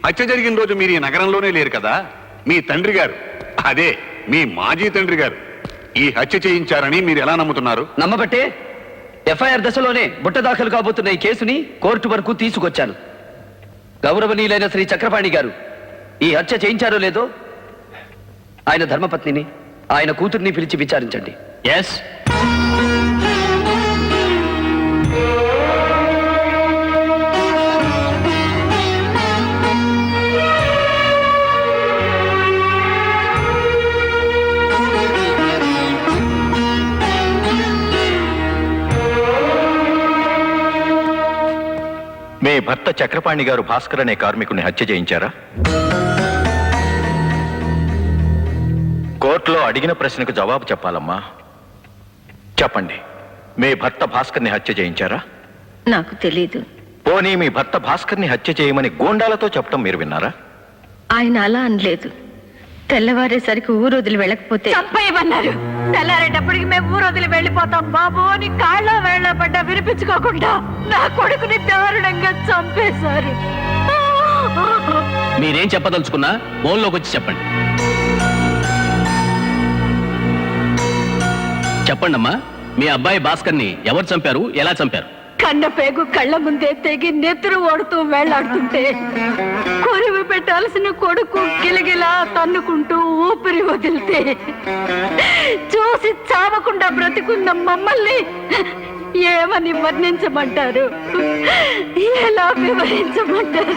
హత్య జరిగిన రోజు మీరు ఈ నగరంలోనే లేరు కదా. మీ తండ్రి గారు, అదే మీ మాజీ తండ్రి గారు ఈ హత్య చేయించారని మీరు ఎలా నమ్ముతున్నారు? నమ్మబట్టే ఎఫ్ఐఆర్ దశలోనే బుట్ట దాఖలు కాబోతున్న ఈ కేసుని కోర్టు వరకు తీసుకొచ్చాను. గౌరవనీయులైన శ్రీ చక్రపాణి గారు ఈ హత్య చేయించారో లేదో ఆయన ధర్మపత్నిని, ఆయన కూతుర్ని పిలిచి విచారించండి. ఎస్. మీ భర్త చక్రపాణి గారు భాస్కర్ అనే కార్మికుని హత్య చేయించారా? కోర్టులో అడిగిన ప్రశ్నకు జవాబు చెప్పాలమ్మా. చెప్పండి, మీ భర్త భాస్కర్ని హత్య చేయించారా? నాకు తెలీదు. పోనీ మీ భర్త భాస్కర్ని హత్య చేయమని గూండాలతో చెప్పడం మీరు విన్నారా? ఆయన అలా అనలేదు. తెల్లవారేసరికి ఊరు వదిలి వెళ్ళకపోతే చంపేయమన్నారు. తెల్లారేటప్పటికి మేము ఊరు వదిలి వెళ్ళిపోతాం బాబు అని కాళ్ళ వేళ్ళ పడ్డా వినిపించుకోకుండా నా కొడుకుని దారుణంగా చంపేశారు. మీరేం చెప్పదలుచుకున్నా ఫోన్లోకి వచ్చి చెప్పండి. చెప్పండి అమ్మా, మీ అబ్బాయి భాస్కర్ని ఎవరు చంపారు, ఎలా చంపారు? కన్న పేగు కళ్ళ ముందే తెగి నెత్తురు ఓడుతూ వేళ్లాడుతుంటే కొరివి పెట్టాల్సిన కొడుకు గిలగిలా తన్నుకుంటూ ఊపిరి వదిలితే చూసి చావకుండా బ్రతికున్న మమ్మల్ని ఏమని వర్ణించమంటారు? ఎలా వివరించమంటారు?